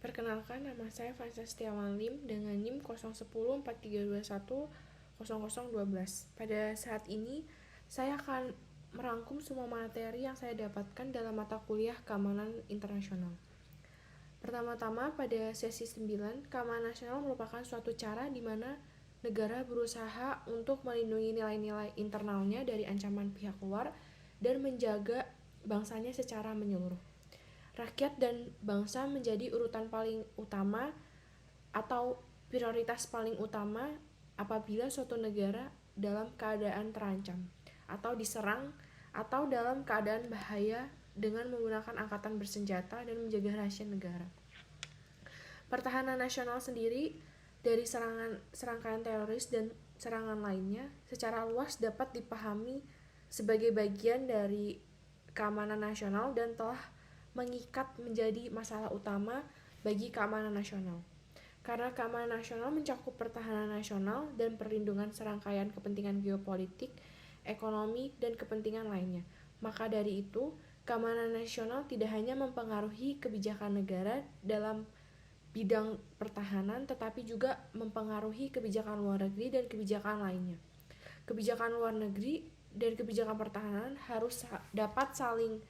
Perkenalkan, nama saya Vanessa Setiawan Lim dengan NIM 01043210012. Pada saat ini, saya akan merangkum semua materi yang saya dapatkan dalam mata kuliah Keamanan Internasional. Pertama-tama, pada sesi 9, keamanan nasional merupakan suatu cara di mana negara berusaha untuk melindungi nilai-nilai internalnya dari ancaman pihak luar dan menjaga bangsanya secara menyeluruh. Rakyat dan bangsa menjadi urutan paling utama atau prioritas paling utama apabila suatu negara dalam keadaan terancam atau diserang atau dalam keadaan bahaya dengan menggunakan angkatan bersenjata dan menjaga rahasia negara. Pertahanan nasional sendiri dari serangkaian teroris dan serangan lainnya secara luas dapat dipahami sebagai bagian dari keamanan nasional dan telah mengikat menjadi masalah utama bagi keamanan nasional. Karena keamanan nasional mencakup pertahanan nasional dan perlindungan serangkaian kepentingan geopolitik, ekonomi, dan kepentingan lainnya. Maka dari itu, keamanan nasional tidak hanya mempengaruhi kebijakan negara dalam bidang pertahanan, tetapi juga mempengaruhi kebijakan luar negeri dan kebijakan lainnya. Kebijakan luar negeri dan kebijakan pertahanan harus dapat saling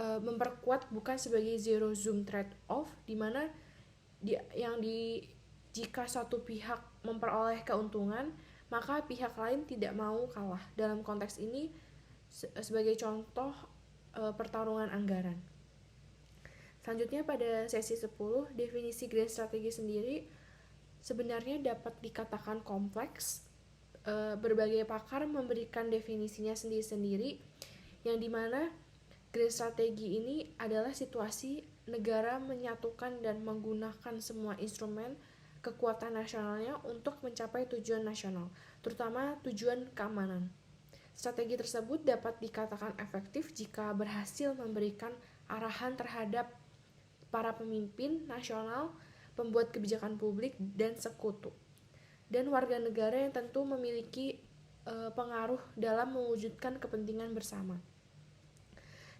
memperkuat, bukan sebagai zero sum trade-off, di mana jika suatu pihak memperoleh keuntungan, maka pihak lain tidak mau kalah. Dalam konteks ini, sebagai contoh pertarungan anggaran. Selanjutnya pada sesi 10, definisi grand strategi sendiri sebenarnya dapat dikatakan kompleks. Berbagai pakar memberikan definisinya sendiri-sendiri, yang dimana grand strategi ini adalah situasi negara menyatukan dan menggunakan semua instrumen kekuatan nasionalnya untuk mencapai tujuan nasional, terutama tujuan keamanan. Strategi tersebut dapat dikatakan efektif jika berhasil memberikan arahan terhadap para pemimpin nasional, pembuat kebijakan publik, dan sekutu, dan warga negara yang tentu memiliki pengaruh dalam mewujudkan kepentingan bersama.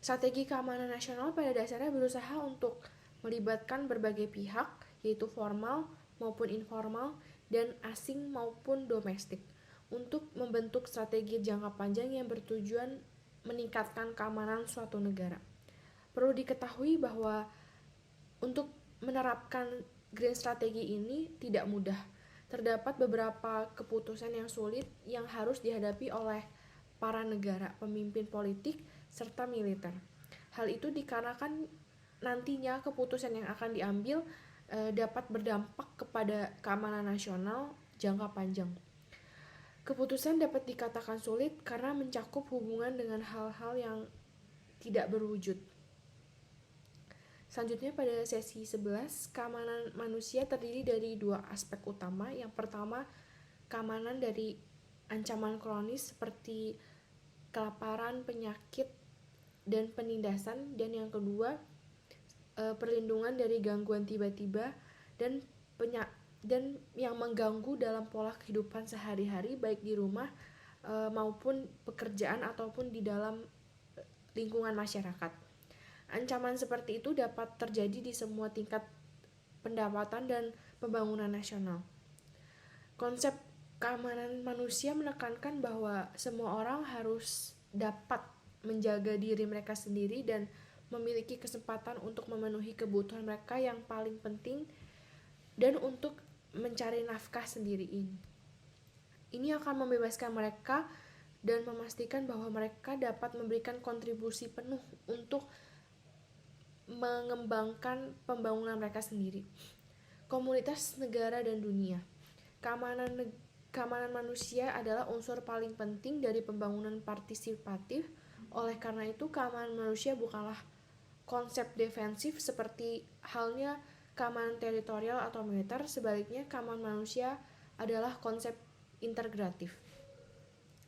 Strategi keamanan nasional pada dasarnya berusaha untuk melibatkan berbagai pihak, yaitu formal maupun informal, dan asing maupun domestik, untuk membentuk strategi jangka panjang yang bertujuan meningkatkan keamanan suatu negara. Perlu diketahui bahwa untuk menerapkan grand strategi ini tidak mudah. Terdapat beberapa keputusan yang sulit yang harus dihadapi oleh para negara, pemimpin politik, serta militer. Hal itu dikarenakan nantinya keputusan yang akan diambil dapat berdampak kepada keamanan nasional jangka panjang. Keputusan dapat dikatakan sulit karena mencakup hubungan dengan hal-hal yang tidak berwujud. Selanjutnya pada sesi 11, keamanan manusia terdiri dari dua aspek utama. Yang pertama, keamanan dari ancaman kronis seperti kelaparan, penyakit, dan penindasan, dan yang kedua, perlindungan dari gangguan tiba-tiba dan yang mengganggu dalam pola kehidupan sehari-hari, baik di rumah maupun pekerjaan ataupun di dalam lingkungan masyarakat. Ancaman seperti itu dapat terjadi di semua tingkat pendapatan dan pembangunan nasional. Konsep keamanan manusia menekankan bahwa semua orang harus dapat menjaga diri mereka sendiri dan memiliki kesempatan untuk memenuhi kebutuhan mereka yang paling penting dan untuk mencari nafkah sendiri ini. Ini akan membebaskan mereka dan memastikan bahwa mereka dapat memberikan kontribusi penuh untuk mengembangkan pembangunan mereka sendiri. Komunitas, negara, dan dunia. Keamanan manusia adalah unsur paling penting dari pembangunan partisipatif. Oleh karena itu, keamanan manusia bukanlah konsep defensif seperti halnya keamanan teritorial atau militer. Sebaliknya, keamanan manusia adalah konsep integratif.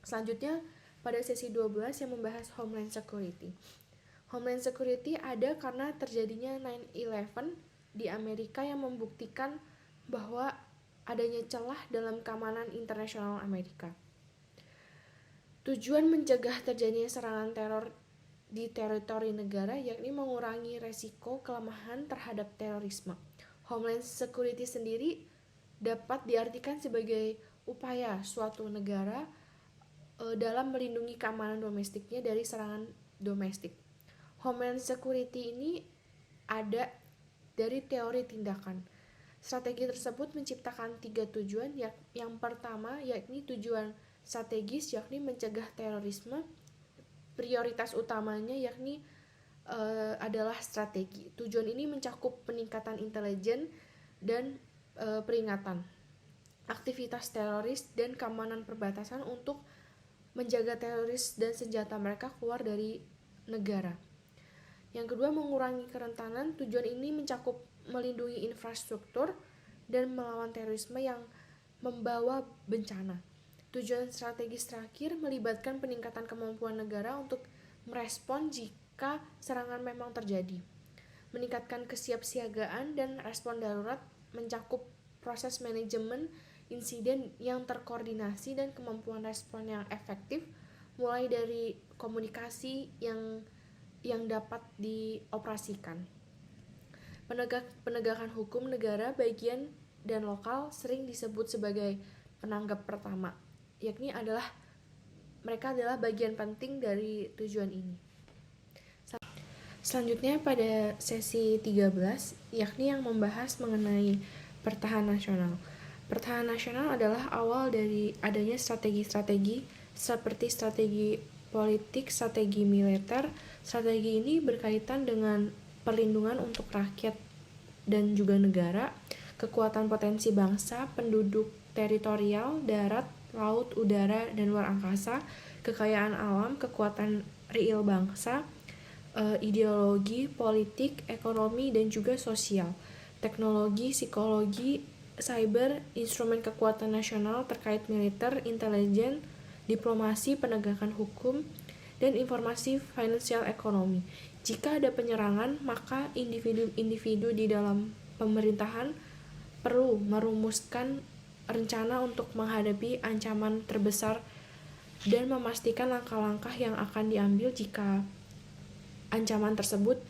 Selanjutnya, pada sesi 12 yang membahas Homeland Security. Homeland Security ada karena terjadinya 9/11 di Amerika yang membuktikan bahwa adanya celah dalam keamanan internasional Amerika. Tujuan mencegah terjadinya serangan teror di teritori negara, yakni mengurangi resiko kelemahan terhadap terorisme. Homeland Security sendiri dapat diartikan sebagai upaya suatu negara dalam melindungi keamanan domestiknya dari serangan domestik. Homeland Security ini ada dari teori tindakan. Strategi tersebut menciptakan 3 tujuan. Yang pertama yakni tujuan strategis, yakni mencegah terorisme. Prioritas utamanya yakni adalah strategi. Tujuan ini mencakup peningkatan intelijen dan peringatan aktivitas teroris dan keamanan perbatasan untuk menjaga teroris dan senjata mereka keluar dari negara. Yang kedua, mengurangi kerentanan. Tujuan ini mencakup melindungi infrastruktur dan melawan terorisme yang membawa bencana. Tujuan strategis terakhir melibatkan peningkatan kemampuan negara untuk merespon jika serangan memang terjadi. Meningkatkan kesiapsiagaan dan respon darurat mencakup proses manajemen insiden yang terkoordinasi dan kemampuan respon yang efektif, mulai dari komunikasi yang dapat dioperasikan. Penegakan hukum negara bagian dan lokal sering disebut sebagai penanggap pertama, yakni mereka adalah bagian penting dari tujuan ini. Selanjutnya pada sesi 13, yakni yang membahas mengenai pertahanan nasional. Pertahanan nasional adalah awal dari adanya strategi-strategi seperti strategi politik, strategi militer. Strategi ini berkaitan dengan perlindungan untuk rakyat dan juga negara, kekuatan potensi bangsa, penduduk teritorial, darat, laut, udara, dan luar angkasa, kekayaan alam, kekuatan real bangsa, ideologi, politik, ekonomi, dan juga sosial, teknologi, psikologi, cyber, instrumen kekuatan nasional terkait militer, intelijen, diplomasi, penegakan hukum, dan informasi finansial ekonomi. Jika ada penyerangan, maka individu-individu di dalam pemerintahan perlu merumuskan rencana untuk menghadapi ancaman terbesar dan memastikan langkah-langkah yang akan diambil jika ancaman tersebut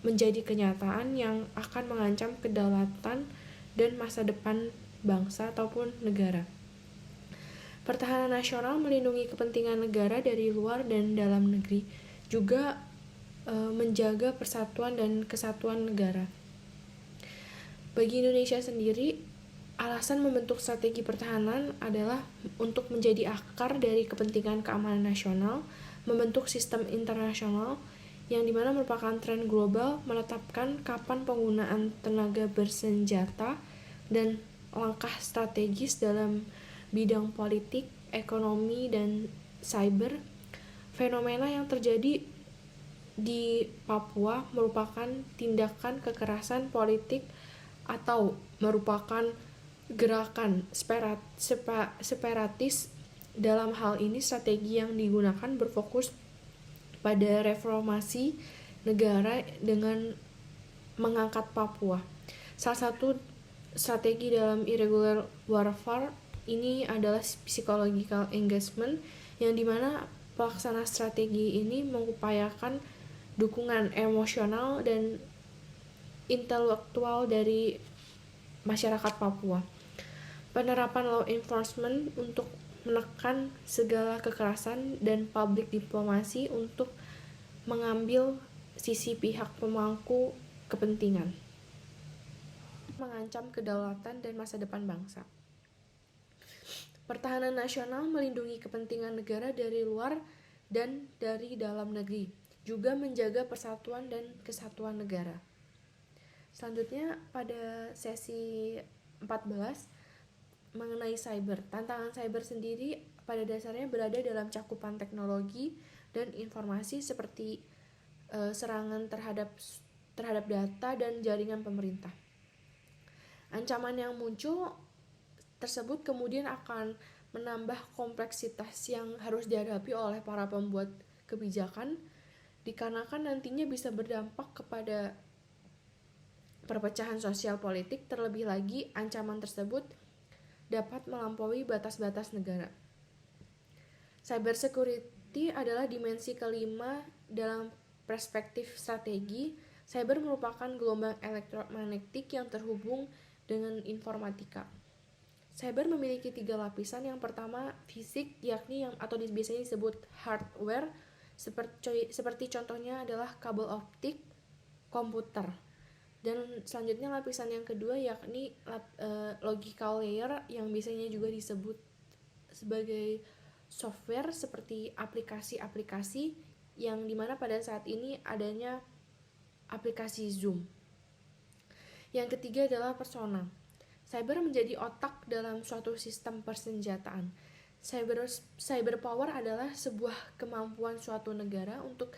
menjadi kenyataan yang akan mengancam kedaulatan dan masa depan bangsa ataupun negara. Pertahanan nasional melindungi kepentingan negara dari luar dan dalam negeri, juga menjaga persatuan dan kesatuan negara. Bagi Indonesia sendiri, alasan membentuk strategi pertahanan adalah untuk menjadi akar dari kepentingan keamanan nasional, membentuk sistem internasional yang dimana merupakan tren global, menetapkan kapan penggunaan tenaga bersenjata dan langkah strategis dalam bidang politik, ekonomi, dan cyber. Fenomena yang terjadi di Papua merupakan tindakan kekerasan politik atau merupakan gerakan separatis. Dalam hal ini, strategi yang digunakan berfokus pada reformasi negara dengan mengangkat Papua. Salah satu strategi dalam irregular warfare ini adalah psychological engagement, yang dimana pelaksana strategi ini mengupayakan dukungan emosional dan intelektual dari masyarakat Papua. Penerapan law enforcement untuk menekan segala kekerasan dan public diplomasi untuk mengambil sisi pihak pemangku kepentingan, mengancam kedaulatan dan masa depan bangsa. Pertahanan nasional melindungi kepentingan negara dari luar dan dari dalam negeri, juga menjaga persatuan dan kesatuan negara. Selanjutnya pada sesi 14 mengenai cyber. Tantangan cyber sendiri pada dasarnya berada dalam cakupan teknologi dan informasi seperti serangan terhadap data dan jaringan pemerintah. Ancaman yang muncul tersebut kemudian akan menambah kompleksitas yang harus dihadapi oleh para pembuat kebijakan, dikarenakan nantinya bisa berdampak kepada perpecahan sosial politik. Terlebih lagi, ancaman tersebut dapat melampaui batas-batas negara. Cyber security adalah dimensi kelima dalam perspektif strategi. Cyber merupakan gelombang elektromagnetik yang terhubung dengan informatika. Cyber memiliki 3 lapisan. Yang pertama fisik, yakni atau biasanya disebut hardware, seperti contohnya adalah kabel optik, komputer. Dan selanjutnya lapisan yang kedua yakni logical layer, yang biasanya juga disebut sebagai software seperti aplikasi-aplikasi, yang dimana pada saat ini adanya aplikasi Zoom. Yang ketiga adalah persona. Cyber menjadi otak dalam suatu sistem persenjataan. Cyber power adalah sebuah kemampuan suatu negara untuk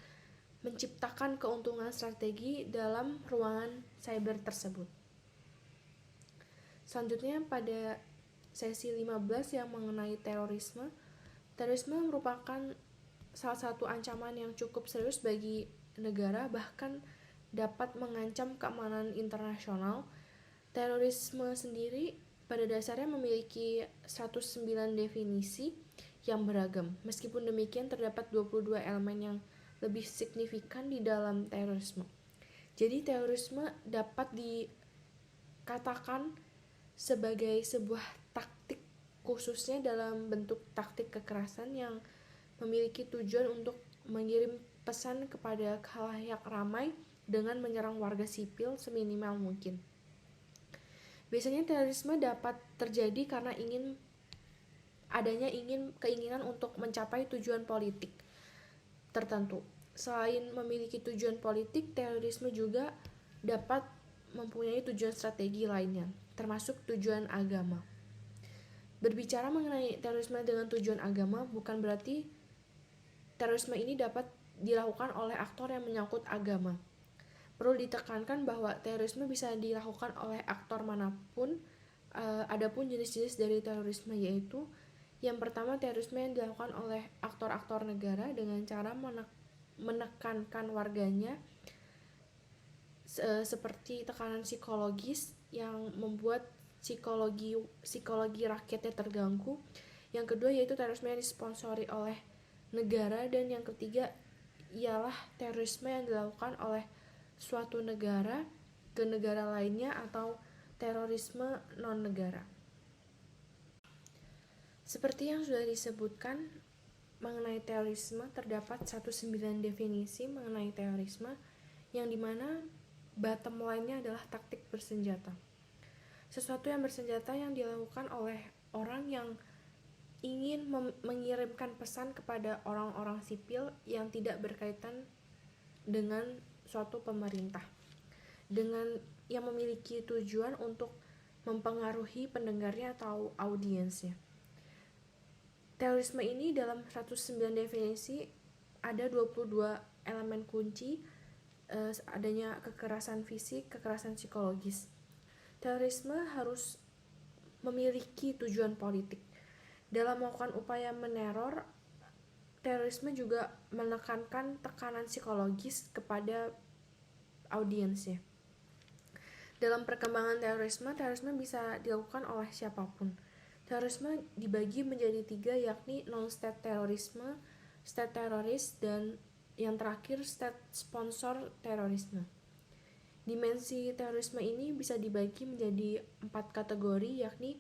menciptakan keuntungan strategi dalam ruangan cyber tersebut. Selanjutnya pada sesi 15 yang mengenai terorisme. Terorisme merupakan salah satu ancaman yang cukup serius bagi negara, bahkan dapat mengancam keamanan internasional. Terorisme sendiri pada dasarnya memiliki 109 definisi yang beragam. Meskipun demikian, terdapat 22 elemen yang lebih signifikan di dalam terorisme. Jadi terorisme dapat dikatakan sebagai sebuah taktik, khususnya dalam bentuk taktik kekerasan yang memiliki tujuan untuk mengirim pesan kepada khalayak ramai dengan menyerang warga sipil seminimal mungkin. Biasanya terorisme dapat terjadi karena keinginan untuk mencapai tujuan politik tertentu. Selain memiliki tujuan politik, terorisme juga dapat mempunyai tujuan strategi lainnya, termasuk tujuan agama. Berbicara mengenai terorisme dengan tujuan agama bukan berarti terorisme ini dapat dilakukan oleh aktor yang menyangkut agama. Perlu ditekankan bahwa terorisme bisa dilakukan oleh aktor manapun. Adapun jenis-jenis dari terorisme yaitu yang pertama, terorisme yang dilakukan oleh aktor-aktor negara dengan cara menekankan warganya, seperti tekanan psikologis yang membuat psikologi rakyatnya terganggu. Yang kedua yaitu terorisme yang disponsori oleh negara, dan yang ketiga ialah terorisme yang dilakukan oleh suatu negara ke negara lainnya atau terorisme non-negara. Seperti yang sudah disebutkan mengenai terorisme, terdapat 19 definisi mengenai terorisme, yang dimana bottom line-nya adalah taktik bersenjata. Sesuatu yang bersenjata yang dilakukan oleh orang yang ingin mengirimkan pesan kepada orang-orang sipil yang tidak berkaitan dengan suatu pemerintah, dengan yang memiliki tujuan untuk mempengaruhi pendengarnya atau audiensnya. Terorisme ini dalam 109 definisi ada 22 elemen kunci, adanya kekerasan fisik, kekerasan psikologis. Terorisme harus memiliki tujuan politik. Dalam melakukan upaya meneror, terorisme juga menekankan tekanan psikologis kepada audiensnya. Dalam perkembangan terorisme bisa dilakukan oleh siapapun. Terorisme dibagi menjadi 3, yakni non-state terorisme, state teroris, dan yang terakhir state sponsor terorisme. Dimensi terorisme ini bisa dibagi menjadi 4 kategori, yakni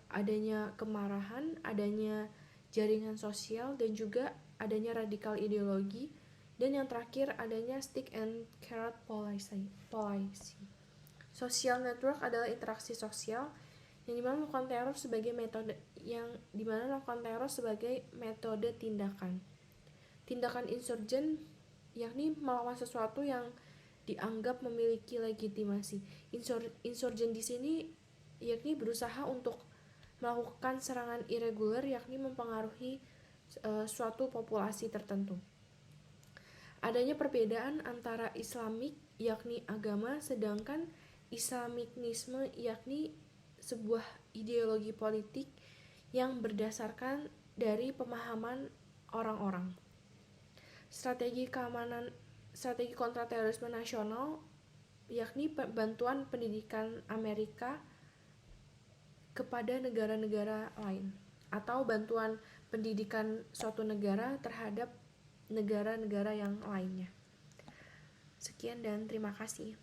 adanya kemarahan, adanya jaringan sosial, dan juga adanya radikal ideologi, dan yang terakhir adanya stick and carrot policy. Social network adalah interaksi sosial yang dimana melakukan teror sebagai metode tindakan insurgen, yakni melawan sesuatu yang dianggap memiliki legitimasi. Insurgen di sini yakni berusaha untuk melakukan serangan irregular, yakni mempengaruhi suatu populasi tertentu. Adanya perbedaan antara Islamik, yakni agama, sedangkan Islamisme yakni sebuah ideologi politik yang berdasarkan dari pemahaman orang-orang. Strategi kontraterorisme nasional yakni bantuan pendidikan Amerika kepada negara-negara lain, atau bantuan pendidikan suatu negara terhadap negara-negara yang lainnya. Sekian dan terima kasih.